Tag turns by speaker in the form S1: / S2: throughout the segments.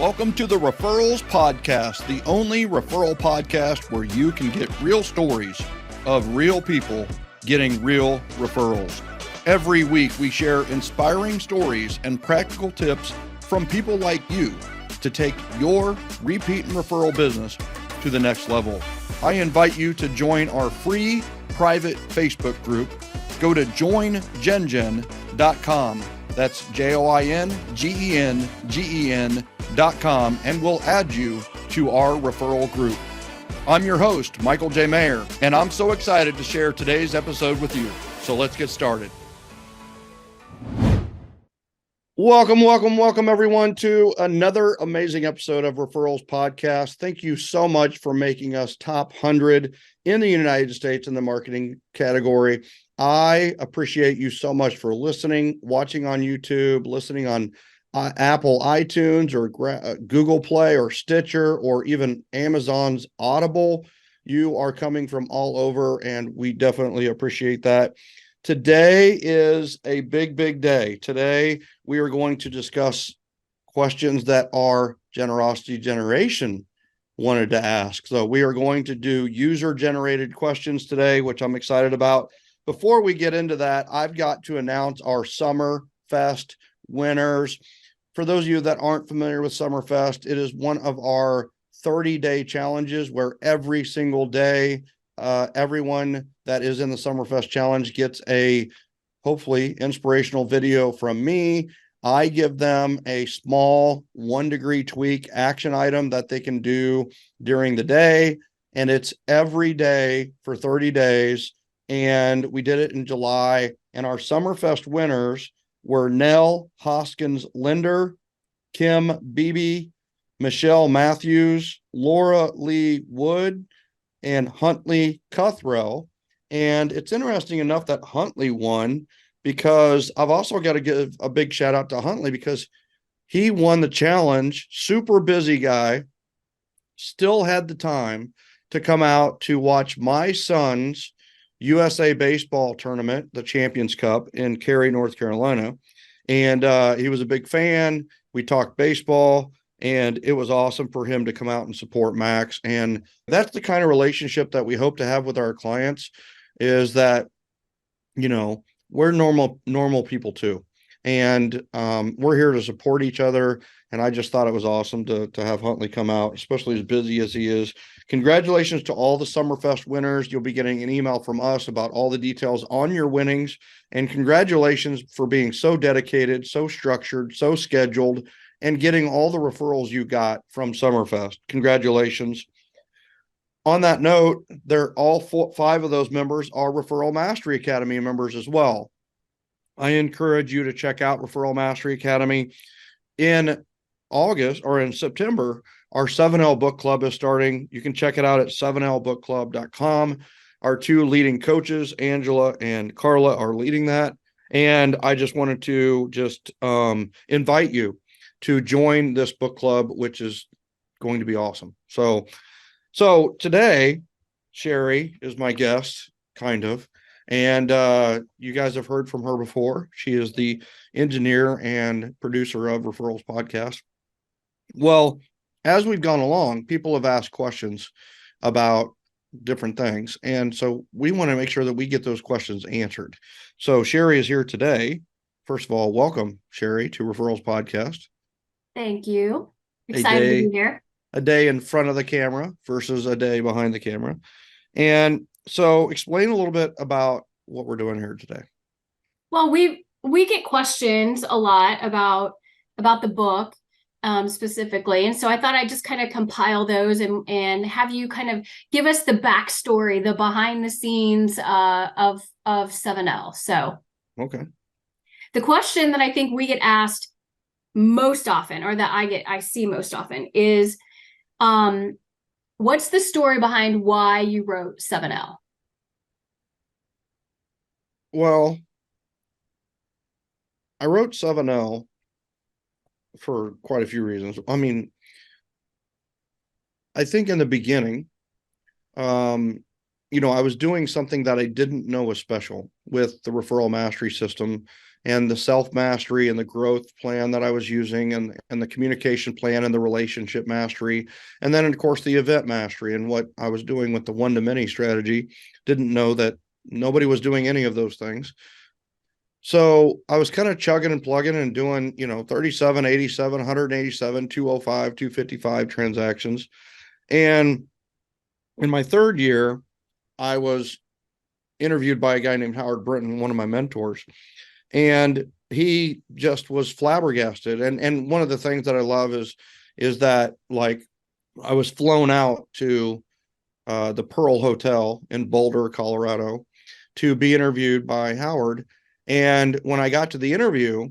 S1: Welcome to the Referrals Podcast, the only referral podcast where you can get real stories of real people getting real referrals. Every week, we share inspiring stories and practical tips from people like you to take your repeat and referral business to the next level. I invite you to join our free private Facebook group. Go to joingengen.com. That's joingengen.com, and we'll add you to our referral group. I'm your host, Michael J Maher, and I'm so excited to share today's episode with you. So let's get started. Welcome, everyone, to another amazing episode of Referrals Podcast. Thank you so much for making us top 100 in the United States in the marketing category. I appreciate you so much for listening, watching on YouTube, listening on Apple iTunes or Google Play or Stitcher or even Amazon's Audible. You are coming from all over, and we definitely appreciate that. Today is a big day. Today, we are going to discuss questions that our Generosity Generation wanted to ask. So we are going to do user-generated questions today, which I'm excited about. Before we get into that, I've got to announce our Summer Fest winners. For those of you that aren't familiar with Summer Fest, it is one of our 30-day challenges where every single day, everyone that is in the Summer Fest challenge gets a hopefully inspirational video from me. I give them a small 1-degree tweak action item that they can do during the day, and it's every day for 30 days. And we did it in July, and our Summerfest winners were Nell Hoskins Linder, Kim Beebe, Michelle Matthews, Laura Lee Wood, and Huntley Cuthrow. And it's interesting enough that Huntley won, because I've also got to give a big shout out to Huntley because he won the challenge. Super busy guy, still had the time to come out to watch my son's USA baseball tournament, the Champions Cup in Cary, North Carolina. And he was a big fan. We talked baseball, and it was awesome for him to come out and support Max. And that's the kind of relationship that we hope to have with our clients, is that, you know, we're normal people too. And we're here to support each other. And I just thought it was awesome to have Huntley come out, especially as busy as he is. Congratulations to all the Summerfest winners. You'll be getting an email from us about all the details on your winnings. And congratulations for being so dedicated, so structured, so scheduled, and getting all the referrals you got from Summerfest. Congratulations. On that note, they're all 5 of those members are Referral Mastery Academy members as well. I encourage you to check out Referral Mastery Academy. In August or in September, our 7L book club is starting. You can check it out at 7lbookclub.com. Our 2 leading coaches, Angela and Carla, are leading that. And I just wanted to invite you to join this book club, which is going to be awesome. So today, Sherry is my guest, kind of. And you guys have heard from her before. She is the engineer and producer of Referrals Podcast. Well, as we've gone along, people have asked questions about different things. And so we want to make sure that we get those questions answered. So Sherry is here today. First of all, welcome, Sherry, to Referrals Podcast.
S2: Thank you. Excited to be here.
S1: A day in front of the camera versus a day behind the camera. And so explain a little bit about what we're doing here today.
S2: Well, we get questions a lot about the book specifically. And so I thought I'd just kind of compile those and have you kind of give us the backstory, the behind the scenes of 7L. So
S1: okay.
S2: The question that I think we get asked most often, or that I see most often, is what's the story behind why you wrote 7L?
S1: Well, I wrote 7L for quite a few reasons. I mean, I think in the beginning, I was doing something that I didn't know was special with the referral mastery system and the self-mastery and the growth plan that I was using, and the communication plan and the relationship mastery. And then, of course, the event mastery and what I was doing with the one-to-many strategy. Didn't know that nobody was doing any of those things. So I was kind of chugging and plugging and doing, 37, 87, 187, 205, 255 transactions. And in my third year, I was interviewed by a guy named Howard Brinton, one of my mentors, and he just was flabbergasted. And one of the things that I love is that, like, I was flown out to the Pearl Hotel in Boulder, Colorado, to be interviewed by Howard. And when I got to the interview,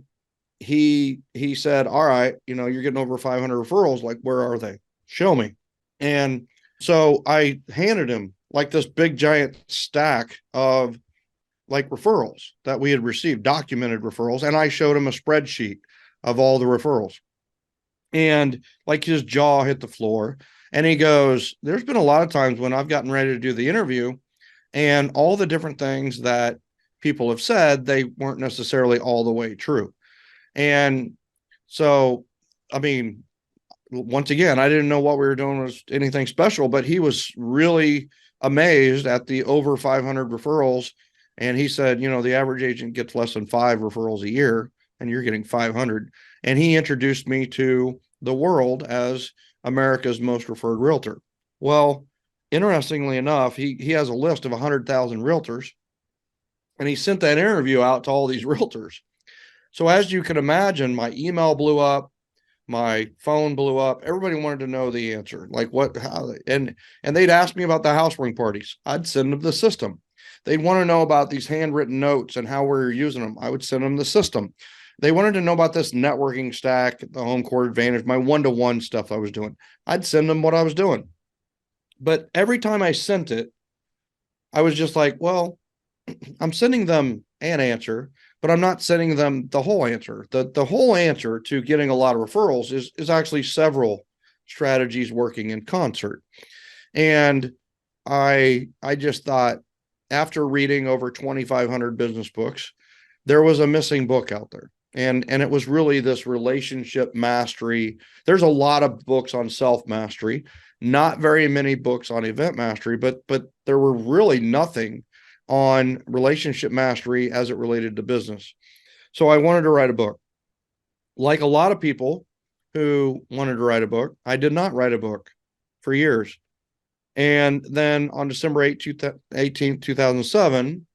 S1: he said, all right, you're getting over 500 referrals. Like, where are they? Show me. And so I handed him like this big giant stack of like referrals that we had received, documented referrals. And I showed him a spreadsheet of all the referrals. And like his jaw hit the floor. And he goes, there's been a lot of times when I've gotten ready to do the interview, and all the different things that people have said, they weren't necessarily all the way true. And so, I mean, once again, I didn't know what we were doing was anything special, but he was really amazed at the over 500 referrals. And he said, the average agent gets less than 5 referrals a year, and you're getting 500. And he introduced me to the world as America's most referred realtor. Well, interestingly enough, he has a list of 100,000 realtors, and he sent that interview out to all these realtors. So as you can imagine, my email blew up, my phone blew up. Everybody wanted to know the answer, like how, and they'd ask me about the housewarming parties. I'd send them the system. They'd want to know about these handwritten notes and how we're using them. I would send them the system. They wanted to know about this networking stack, the home court advantage, my one-to-one stuff I was doing. I'd send them what I was doing. But every time I sent it, I was just like, well, I'm sending them an answer, but I'm not sending them the whole answer. The whole answer to getting a lot of referrals is actually several strategies working in concert. And I just thought, after reading over 2,500 business books, there was a missing book out there. And it was really this relationship mastery. There's a lot of books on self-mastery, not very many books on event mastery, but there were really nothing on relationship mastery as it related to business. So I wanted to write a book. Like a lot of people who wanted to write a book, I did not write a book for years. And then on December 18th, 2007,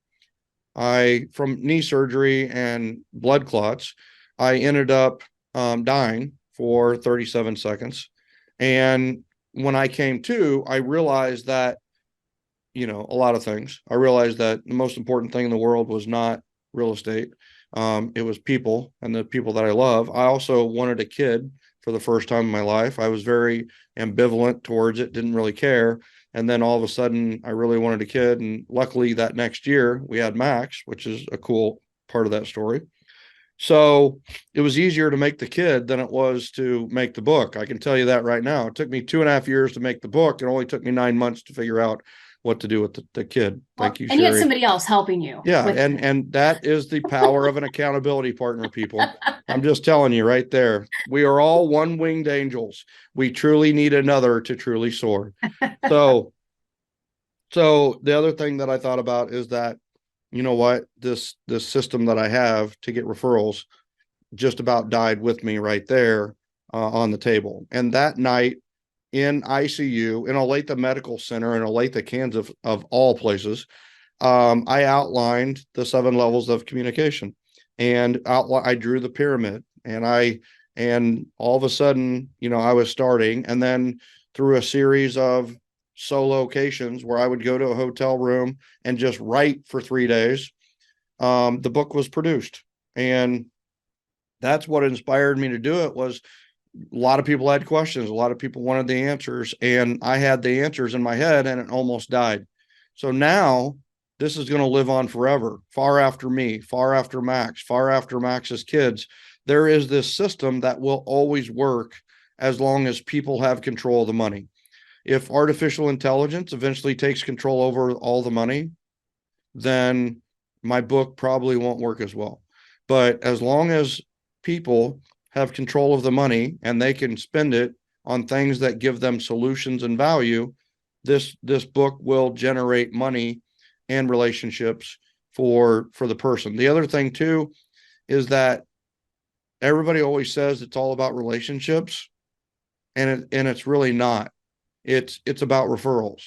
S1: from knee surgery and blood clots, I ended up dying for 37 seconds. And when I came to, I realized that, a lot of things. I realized that the most important thing in the world was not real estate. It was people, and the people that I love. I also wanted a kid for the first time in my life. I was very ambivalent towards it, didn't really care. And then all of a sudden, I really wanted a kid. And luckily, that next year, we had Max, which is a cool part of that story. So it was easier to make the kid than it was to make the book. I can tell you that right now. It took me 2.5 years to make the book. It only took me 9 months to figure out what to do with the kid. Thank you,
S2: and
S1: Sherry.
S2: you had somebody else helping you.
S1: Yeah, and that is the power of an accountability partner, people. I'm just telling you right there. We are all one-winged angels. We truly need another to truly soar. So the other thing that I thought about is that, this system that I have to get referrals just about died with me right there on the table. And that night, in ICU in Olathe Medical Center in Olathe, Kansas, of all places, I outlined the 7 levels of communication, and I drew the pyramid, and all of a sudden, I was starting, and then through a series of solo locations where I would go to a hotel room and just write for 3 days, the book was produced. And that's what inspired me to do it. Was a lot of people had questions. A lot of people wanted the answers, and I had the answers in my head, and it almost died. So now this is going to live on forever, far after me, far after Max, far after Max's kids. There is this system that will always work as long as people have control of the money. If artificial intelligence eventually takes control over all the money, then my book probably won't work as well. But as long as people have control of the money and they can spend it on things that give them solutions and value, this book will generate money and relationships for the person. The other thing too is that everybody always says it's all about relationships, and it's really not. It's about referrals.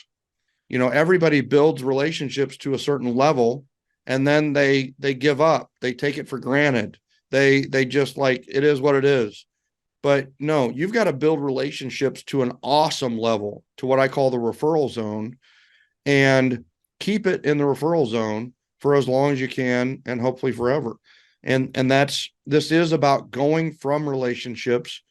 S1: Everybody builds relationships to a certain level, and then they give up. They take it for granted. They just like, it is what it is. But no, you've got to build relationships to an awesome level, to what I call the referral zone, and keep it in the referral zone for as long as you can, and hopefully forever. And this is about going from relationships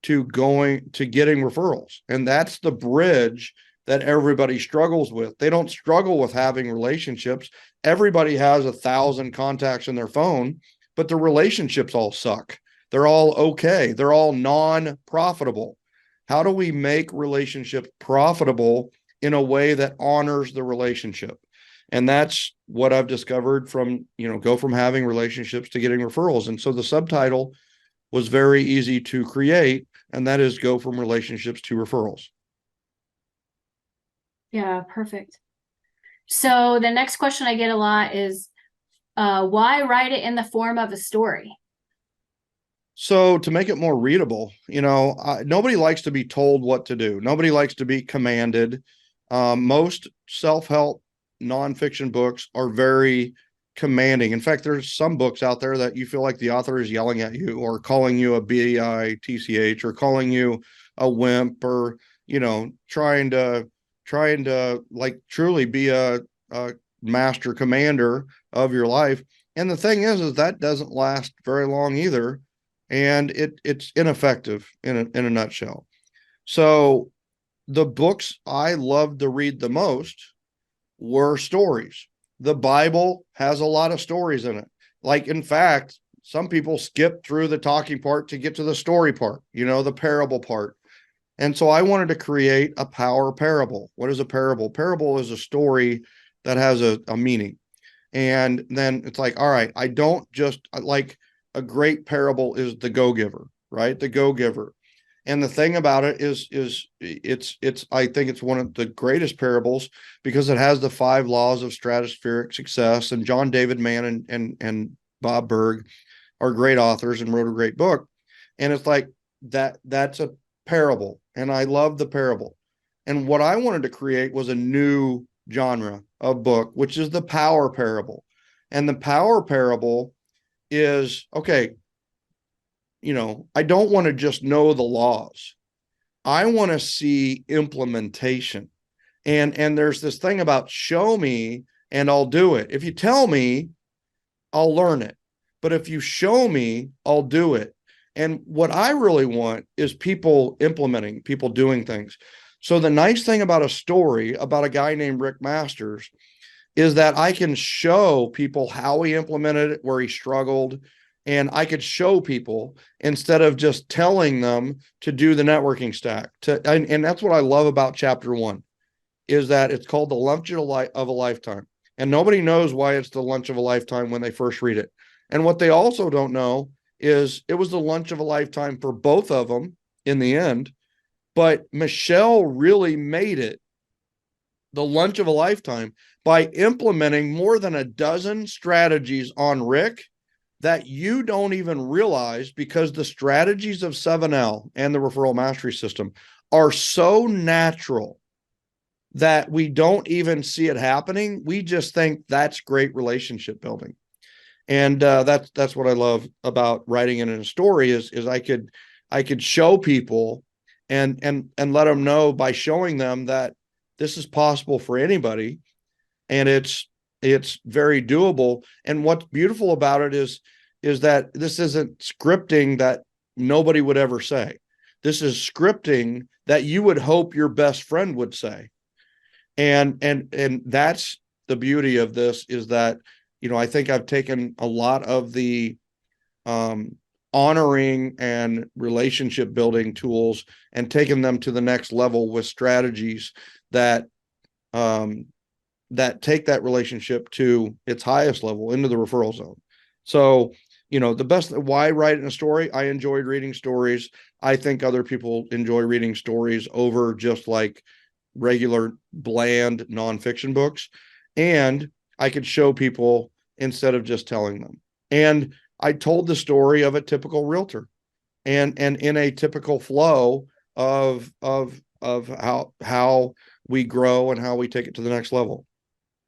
S1: to getting referrals. And that's the bridge that everybody struggles with. They don't struggle with having relationships. Everybody has 1,000 contacts in their phone, but the relationships all suck. They're all okay. They're all non-profitable. How do we make relationships profitable in a way that honors the relationship? And that's what I've discovered from, go from having relationships to getting referrals. And so the subtitle was very easy to create, and that is Go from Relationships to Referrals.
S2: Yeah, perfect. So the next question I get a lot is, why write it in the form of a story?
S1: So to make it more readable, nobody likes to be told what to do. Nobody likes to be commanded. Most self-help nonfiction books are very commanding. In fact, there's some books out there that you feel like the author is yelling at you, or calling you a bitch, or calling you a wimp, or trying to like truly be a master commander of your life. And the thing is that doesn't last very long either, and it's ineffective in a nutshell. So the books I loved to read the most were stories. The Bible has a lot of stories in it. Like, in fact, some people skip through the talking part to get to the story part, the parable part. And so I wanted to create a power parable. What is a parable? Parable is a story that has a meaning. And then it's like, all right, I don't just like, a great parable is the Go-Giver, right? The Go-Giver. And the thing about it is it's I think it's one of the greatest parables because it has the 5 laws of stratospheric success. And John David Mann and Bob Berg are great authors and wrote a great book. And it's like that's a parable. And I love the parable. And what I wanted to create was a new genre of book, which is the power parable. And the power parable is, okay, I don't want to just know the laws. I want to see implementation. And there's this thing about show me and I'll do it. If you tell me, I'll learn it. But if you show me, I'll do it. And what I really want is people implementing, people doing things. So the nice thing about a story about a guy named Rick Masters is that I can show people how he implemented it, where he struggled, and I could show people instead of just telling them to do the networking stack. And that's what I love about chapter 1, is that it's called the lunch of a lifetime. And nobody knows why it's the lunch of a lifetime when they first read it. And what they also don't know is it was the lunch of a lifetime for both of them in the end. But Michelle really made it the lunch of a lifetime by implementing more than a dozen strategies on Rick that you don't even realize, because the strategies of 7L and the referral mastery system are so natural that we don't even see it happening. We just think that's great relationship building. And that's what I love about writing it in a story is I could show people and let them know by showing them that this is possible for anybody, and it's very doable. And what's beautiful about it is that this isn't scripting that nobody would ever say. This is scripting that you would hope your best friend would say. And that's the beauty of this, is that, I think I've taken a lot of the honoring and relationship building tools and taken them to the next level with strategies that take that relationship to its highest level, into the referral zone. So, the best, why write in a story? I enjoyed reading stories. I think other people enjoy reading stories over just like regular bland nonfiction books. And I could show people instead of just telling them. And I told the story of a typical realtor and in a typical flow of how we grow and how we take it to the next level.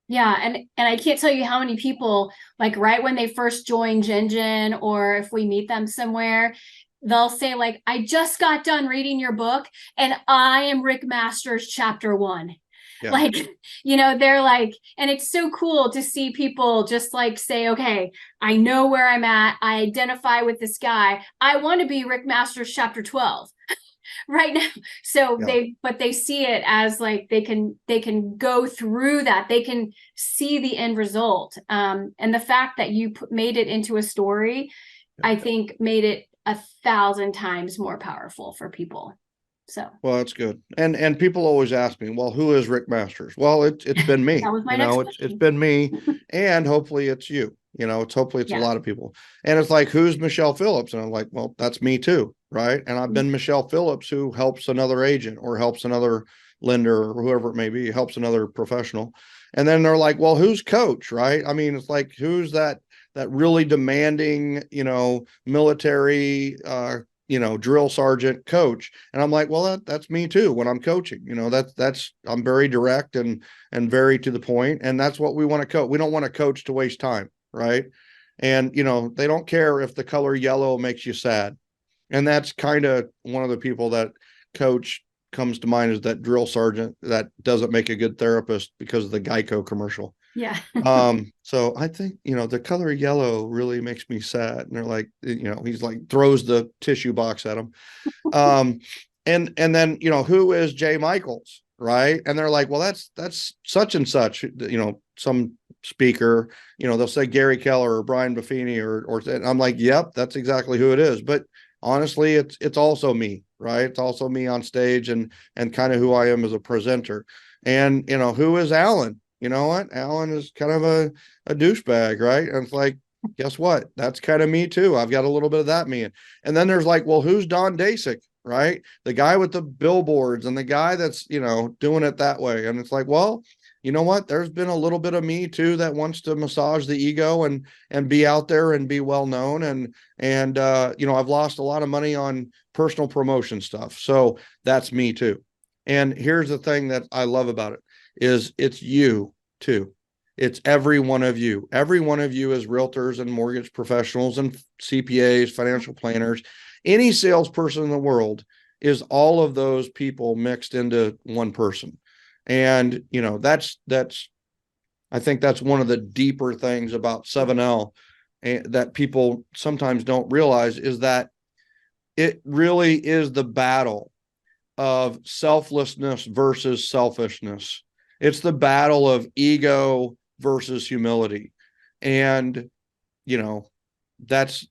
S2: Yeah, and I can't tell you how many people, like right when they first join Gen, or if we meet them somewhere, they'll say like, I just got done reading your book and I am Rick Masters chapter 1. Yeah. Like, they're like, and it's so cool to see people just like say, okay, I know where I'm at. I identify with this guy. I want to be Rick Masters chapter 12. Right now. So yeah. They see it as like they can go through that, they can see the end result, and the fact that you made it into a story, yeah. I think made it 1,000 times more powerful for people. So
S1: well, that's good. And people always ask me, well, who is Rick Masters? Well, it's been me.
S2: That was my next question.
S1: It's been me, and hopefully it's you. Hopefully it's a lot of people. And it's like, who's Michelle Phillips? And I'm like, well, that's me too, right? And I've been Michelle Phillips, who helps another agent or helps another lender or whoever it may be, helps another professional. And then they're like, well, who's Coach, right? I mean, it's like, who's that really demanding, military, drill sergeant coach? And I'm like, well, that's me too when I'm coaching. That's I'm very direct and very to the point, and that's what we want to coach. We don't want to coach to waste time, right? And they don't care if the color yellow makes you sad. And that's kind of one of the people that coach comes to mind, is that drill sergeant that doesn't make a good therapist because of the Geico commercial.
S2: Yeah.
S1: So I think, the color yellow really makes me sad. And they're like, he's like throws the tissue box at him. And then, who is Jay Michaels? Right. And they're like, well, that's such and such, some speaker, they'll say Gary Keller or Brian Buffini or and I'm like, yep, that's exactly who it is. But honestly, it's also me, right? It's also me on stage and kind of who I am as a presenter. And, who is Alan? You know what? Alan is kind of a douchebag, right? And it's like, guess what? That's kind of me too. I've got a little bit of that me. And then there's like, well, who's Don Dasick, right? The guy with the billboards and the guy that's, doing it that way. And it's like, well, you know what? There's been a little bit of me too that wants to massage the ego and be out there and be well known. And I've lost a lot of money on personal promotion stuff. So that's me too. And here's the thing that I love about it is it's you too. It's every one of you. Every one of you is realtors and mortgage professionals and CPAs, financial planners. Any salesperson in the world is all of those people mixed into one person. And, that's I think that's one of the deeper things about 7L that people sometimes don't realize, is that it really is the battle of selflessness versus selfishness. It's the battle of ego versus humility. And, that's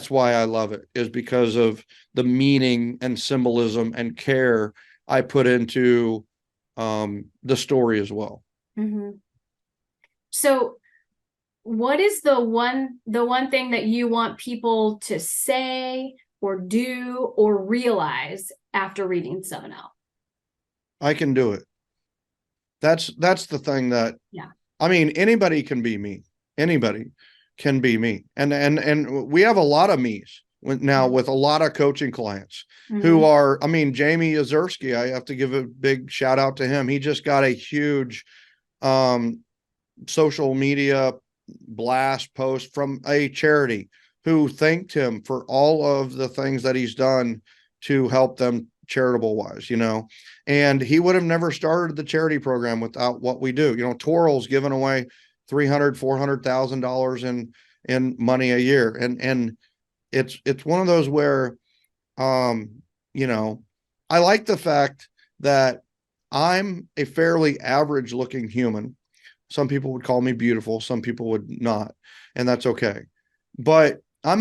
S1: why I love it, is because of the meaning and symbolism and care I put into the story as well.
S2: Mm-hmm. So what is the one thing that you want people to say or do or realize after reading 7L?
S1: I can do it. That's the thing that,
S2: yeah.
S1: I mean, anybody can be me. Anybody can be me. And we have a lot of me's now with a lot of coaching clients who are, Jamie Ozersky, I have to give a big shout out to him. He just got a huge social media blast post from a charity who thanked him for all of the things that he's done to help them charitable wise, and he would have never started the charity program without what we do. Toral's giving away $300,000-$400,000 in money a year. And it's one of those where, I like the fact that I'm a fairly average looking human. Some people would call me beautiful. Some people would not. And that's okay. But I'm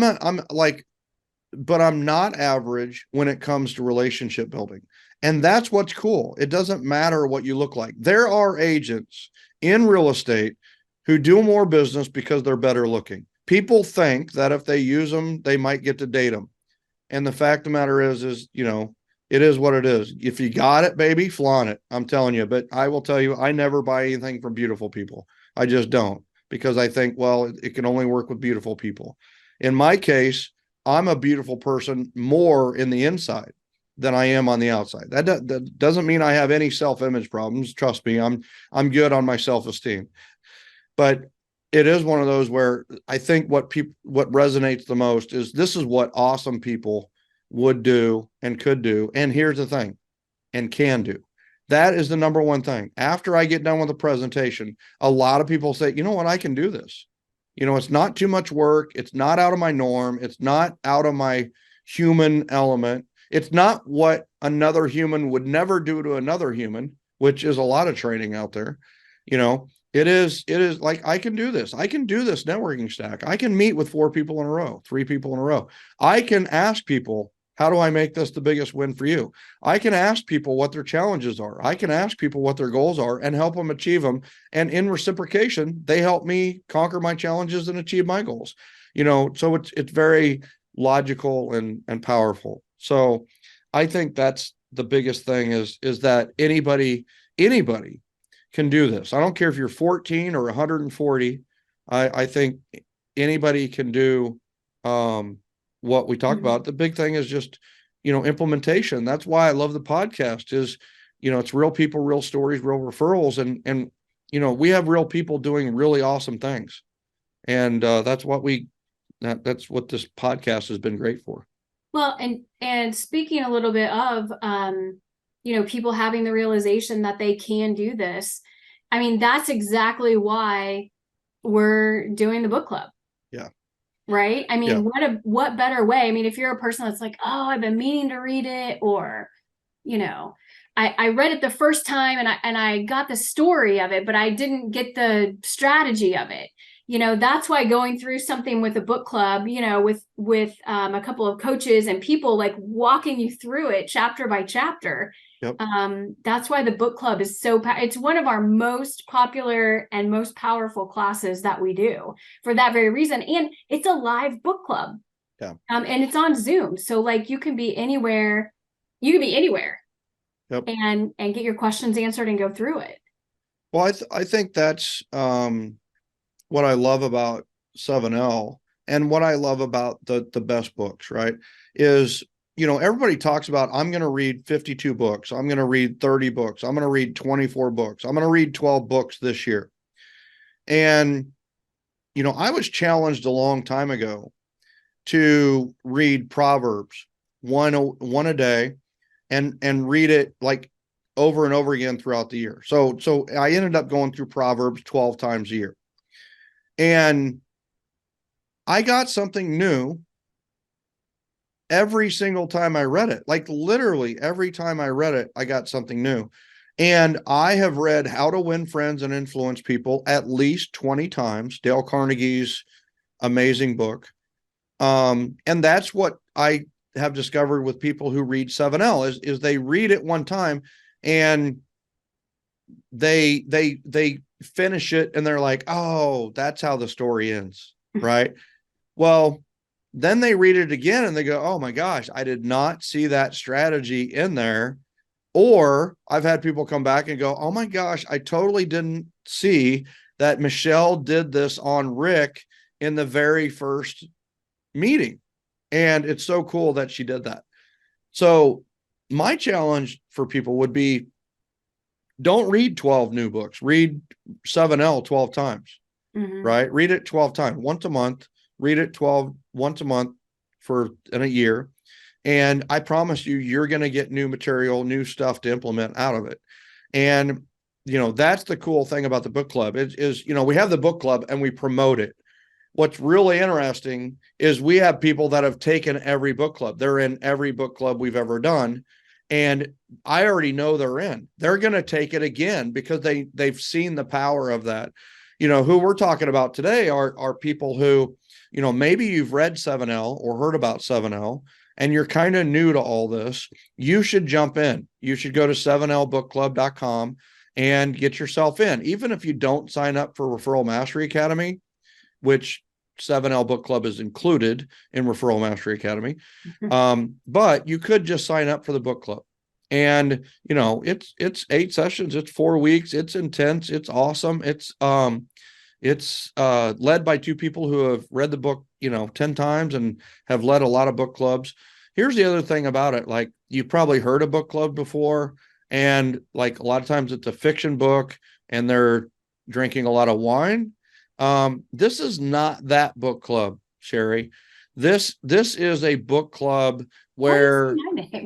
S1: not average when it comes to relationship building. And that's what's cool. It doesn't matter what you look like. There are agents in real estate who do more business because they're better looking. people think that if they use them, they might get to date them. And the fact of the matter is, it is what it is. If you got it, baby, flaunt it. I'm telling you. But I will tell you, I never buy anything from beautiful people. I just don't, because I think, well, it can only work with beautiful people. In my case, I'm a beautiful person more in the inside than I am on the outside. That doesn't mean I have any self-image problems. Trust me, I'm good on my self-esteem. But it is one of those where I think what resonates the most is this is what awesome people would do and could do. And here's the thing, and can do. That is the number one thing. After I get done with the presentation, a lot of people say, you know what, I can do this. It's not too much work. It's not out of my norm. It's not out of my human element. It's not what another human would never do to another human, which is a lot of training out there. It is like, I can do this. I can do this networking stack. I can meet with 4 people in a row, 3 people in a row. I can ask people, how do I make this the biggest win for you? I can ask people what their challenges are. I can ask people what their goals are and help them achieve them. And in reciprocation, they help me conquer my challenges and achieve my goals. So it's very logical and powerful. So I think that's the biggest thing is that anybody can do this. I don't care if you're 14 or 140. I think anybody can do what we talk about. The big thing is just, implementation. That's why I love the podcast is, it's real people, real stories, real referrals. And we have real people doing really awesome things. And that's what this podcast has been great for.
S2: Well, and speaking a little bit of, people having the realization that they can do this. I mean, that's exactly why we're doing the book club.
S1: Yeah.
S2: Right. I mean, what better way? I mean, if you're a person that's like, oh, I've been meaning to read it, or, I read it the first time and I got the story of it, but I didn't get the strategy of it. That's why going through something with a book club, with a couple of coaches and people like walking you through it chapter by chapter.
S1: Yep.
S2: That's why the book club is it's one of our most popular and most powerful classes that we do for that very reason. And it's a live book club.
S1: Yeah.
S2: And it's on Zoom. So like you can be anywhere.
S1: Yep.
S2: And get your questions answered and go through it.
S1: Well, I think that's what I love about 7L and what I love about the best books, right? Is, everybody talks about, I'm going to read 52 books. I'm going to read 30 books. I'm going to read 24 books. I'm going to read 12 books this year. And, I was challenged a long time ago to read Proverbs one a day and read it like over and over again throughout the year. So I ended up going through Proverbs 12 times a year. And I got something new every single time I read it. Like literally every time I read it, I got something new. And I have read How to Win Friends and Influence People at least 20 times, Dale Carnegie's amazing book. And that's what I have discovered with people who read 7L is they read it one time and they finish it and they're like, oh, that's how the story ends. Right. Well, then they read it again and they go, oh my gosh, I did not see that strategy in there. Or I've had people come back and go, oh my gosh, I totally didn't see that Michelle did this on Rick in the very first meeting. And it's so cool that she did that. So my challenge for people would be, don't read 12 new books, read 7L 12 times, right? Read it 12 times, once a month, read it once a month in a year. And I promise you're going to get new material, new stuff to implement out of it. And, that's the cool thing about the book club is, we have the book club and we promote it. What's really interesting is we have people that have taken every book club. They're in every book club we've ever done. And I already know they're in. They're going to take it again because they've seen the power of that. Who we're talking about today are people who, maybe you've read 7L or heard about 7L and you're kind of new to all this. You should jump in. You should go to 7lbookclub.com and get yourself in. Even if you don't sign up for Referral Mastery Academy, which 7L book club is included in Referral Mastery Academy. But you could just sign up for the book club. And, it's 8 sessions, it's 4 weeks, it's intense, it's awesome. It's led by 2 people who have read the book, 10 times and have led a lot of book clubs. Here's the other thing about it. Like, you've probably heard a book club before, and like a lot of times it's a fiction book and they're drinking a lot of wine. This is not that book club, Sherry. This is a book club where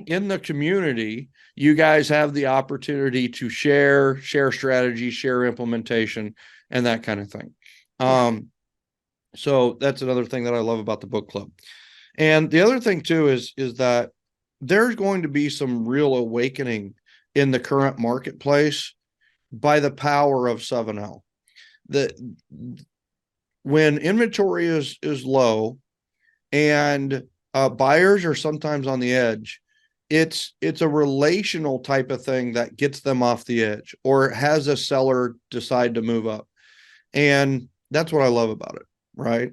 S1: in the community, you guys have the opportunity to share strategy, share implementation, and that kind of thing. So that's another thing that I love about the book club. And the other thing too is that there's going to be some real awakening in the current marketplace by the power of 7L. When inventory is low and buyers are sometimes on the edge, it's a relational type of thing that gets them off the edge or has a seller decide to move up. And that's what I love about it, right?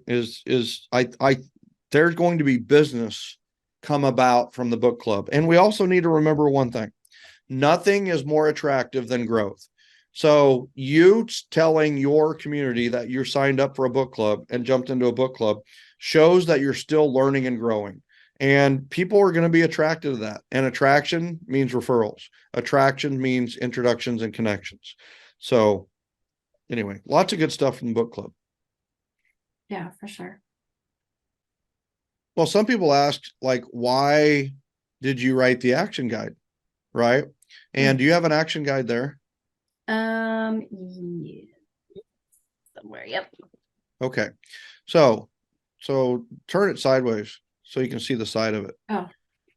S1: There's going to be business come about from the book club. And we also need to remember one thing: nothing is more attractive than growth. So you telling your community that you're signed up for a book club and jumped into a book club shows that you're still learning and growing. And people are going to be attracted to that. And attraction means referrals. Attraction means introductions and connections. So anyway, lots of good stuff from the book club.
S2: Yeah, for sure.
S1: Well, some people asked, like, why did you write the action guide? Right. And do you have an action guide there?
S2: Yeah. Somewhere. Yep.
S1: Okay. So turn it sideways so you can see the side of it.
S2: Oh.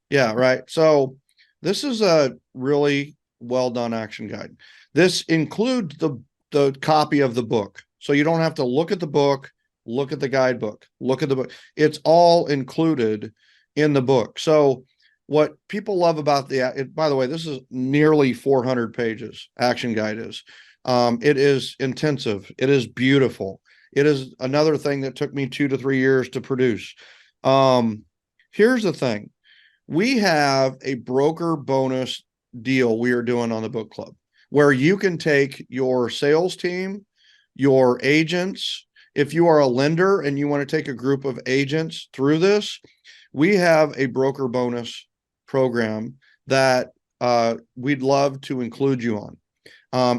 S1: Yeah, right. So this is a really well done action guide. This includes the copy of the book. So you don't have to look at the book, look at the guidebook, look at the book. It's all included in the book. So what people love about by the way, this is nearly 400 pages. Action guide is. It is intensive. It is beautiful. It is another thing that took me 2 to 3 years to produce. Here's the thing. We have a broker bonus deal we are doing on the book club where you can take your sales team, your agents. If you are a lender and you want to take a group of agents through this, we have a broker bonus program that we'd love to include you on.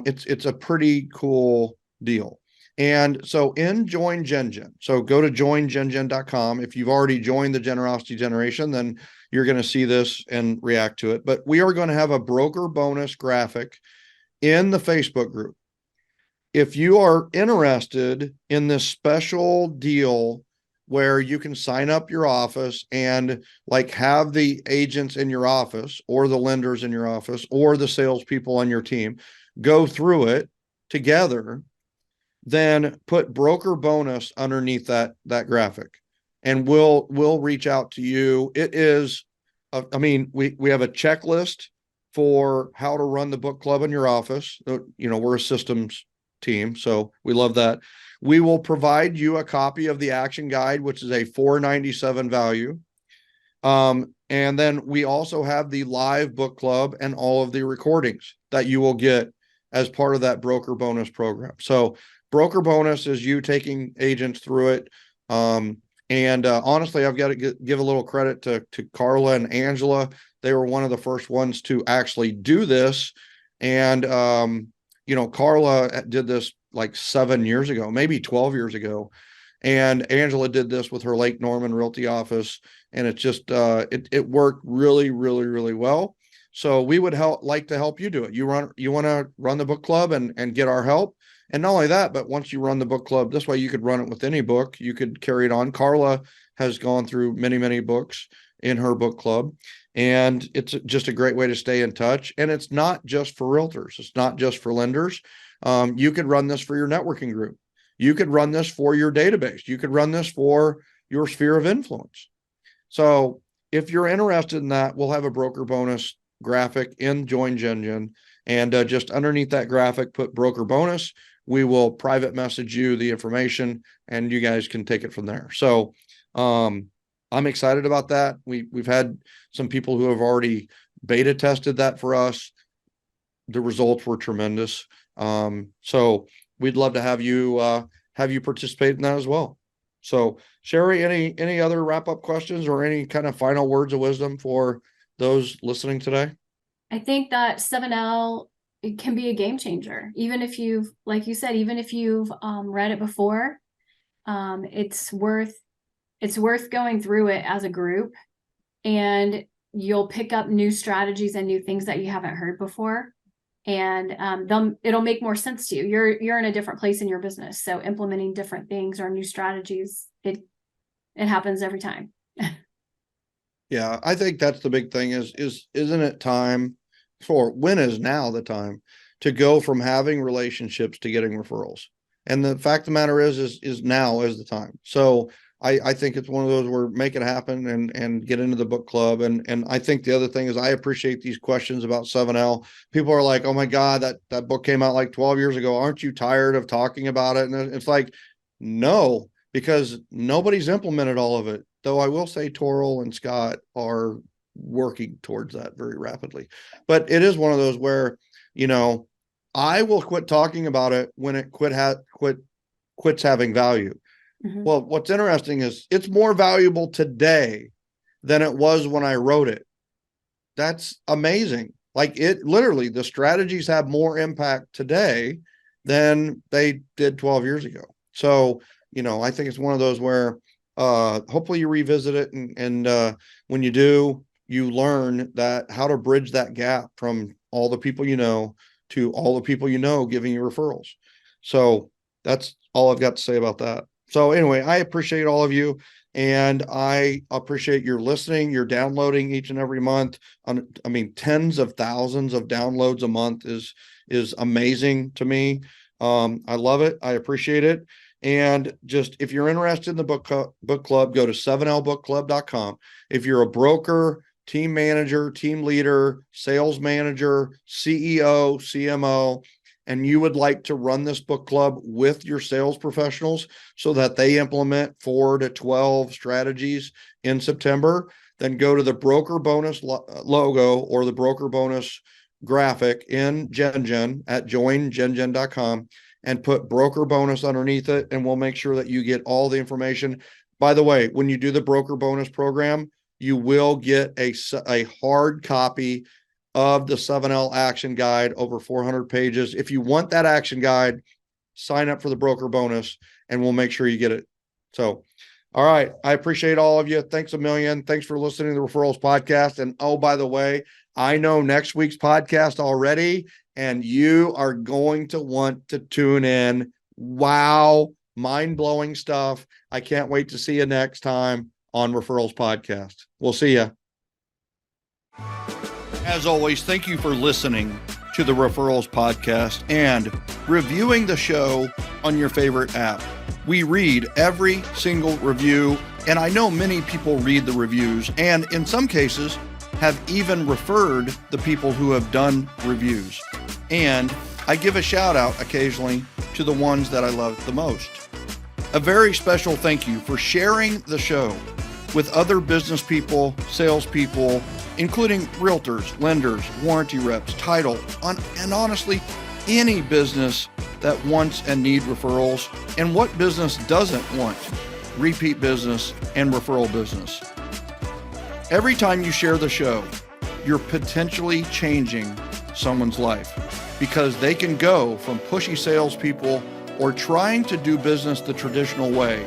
S1: It's a pretty cool deal. And so in Join GenGen, so go to joingengen.com. If you've already joined the Generosity Generation, then you're going to see this and react to it. But we are going to have a broker bonus graphic in the Facebook group. If you are interested in this special deal where you can sign up your office and like have the agents in your office or the lenders in your office or the salespeople on your team go through it together, then put broker bonus underneath that graphic and we'll reach out to you. It is, we have a checklist for how to run the book club in your office. We're a systems team, so we love that. We will provide you a copy of the action guide, which is a $4.97 value. And then we also have the live book club and all of the recordings that you will get as part of that broker bonus program. So broker bonus is you taking agents through it. And honestly, I've got to give a little credit to Carla and Angela. They were one of the first ones to actually do this. And, Carla did this like 7 years ago, maybe 12 years ago. And Angela did this with her Lake Norman Realty office. And it just, it worked really, really, really well. So we would like to help you do it. You want to run the book club and get our help. And not only that, but once you run the book club, this way you could run it with any book. You could carry it on. Carla has gone through many, many books in her book club. And it's just a great way to stay in touch. And it's not just for realtors. It's not just for lenders. You could run this for your networking group. You could run this for your database. You could run this for your sphere of influence. So if you're interested in that, we'll have a broker bonus graphic in Join GenGen. And just underneath that graphic, put broker bonus. we will private message you the information and you guys can take it from there. So I'm excited about that. We've had some people who have already beta tested that for us. The results were tremendous. So we'd love to have you participate in that as well. So Sherry, any other wrap-up questions or any kind of final words of wisdom for those listening today?
S2: I think that 7L, it can be a game changer. Even if you've, like you said, even if you've read it before, it's worth going through it as a group, and you'll pick up new strategies and new things that you haven't heard before. And it'll make more sense to you. You're in a different place in your business. So implementing different things or new strategies, it happens every time.
S1: Yeah, I think that's the big thing isn't it time when is now the time to go from having relationships to getting referrals? And the fact of the matter is now is the time. So I think it's one of those where make it happen and get into the book club. And I think the other thing is I appreciate these questions about 7L. People are like, oh my God, that book came out like 12 years ago. Aren't you tired of talking about it? And it's like, no, because nobody's implemented all of it. Though I will say Toril and Scott are working towards that very rapidly. But it is one of those where, I will quit talking about it when it quits having value. Mm-hmm. Well, what's interesting is it's more valuable today than it was when I wrote it. That's amazing. Like literally the strategies have more impact today than they did 12 years ago. So, I think it's one of those where hopefully you revisit it and when you do, you learn that how to bridge that gap from all the people to all the people giving you referrals. So that's all I've got to say about that. So anyway, I appreciate all of you, and I appreciate your listening, your downloading each and every month. Tens of thousands of downloads a month is amazing to me. I love it. I appreciate it. And just if you're interested in the book club, go to 7lbookclub.com. If you're a broker, team manager, team leader, sales manager, CEO, CMO, and you would like to run this book club with your sales professionals so that they implement 4 to 12 strategies in September, then go to the broker bonus logo or the broker bonus graphic in GenGen at joingengen.com and put broker bonus underneath it. And we'll make sure that you get all the information. By the way, when you do the broker bonus program, you will get a hard copy of the 7L action guide, over 400 pages. If you want that action guide, sign up for the broker bonus and we'll make sure you get it. So, all right. I appreciate all of you. Thanks a million. Thanks for listening to the Referrals Podcast. And oh, by the way, I know next week's podcast already, and you are going to want to tune in. Wow. Mind-blowing stuff. I can't wait to see you next time on Referrals Podcast. We'll see you. As always, thank you for listening to the Referrals Podcast and reviewing the show on your favorite app. We read every single review, and I know many people read the reviews and in some cases have even referred the people who have done reviews. And I give a shout out occasionally to the ones that I love the most. A very special thank you for sharing the show with other business people, salespeople, including realtors, lenders, warranty reps, title, and honestly, any business that wants and needs referrals, and what business doesn't want repeat business and referral business. Every time you share the show, you're potentially changing someone's life because they can go from pushy salespeople or trying to do business the traditional way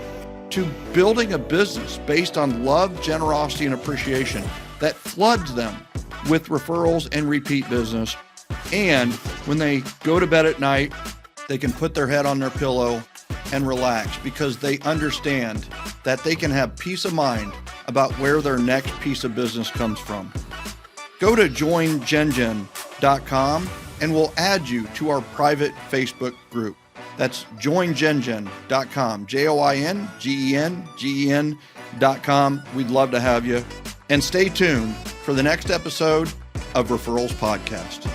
S1: to building a business based on love, generosity, and appreciation that floods them with referrals and repeat business. And when they go to bed at night, they can put their head on their pillow and relax because they understand that they can have peace of mind about where their next piece of business comes from. Go to joingengen.com and we'll add you to our private Facebook group. That's joingengen.com, joingengen.com. We'd love to have you. And stay tuned for the next episode of Referrals Podcast.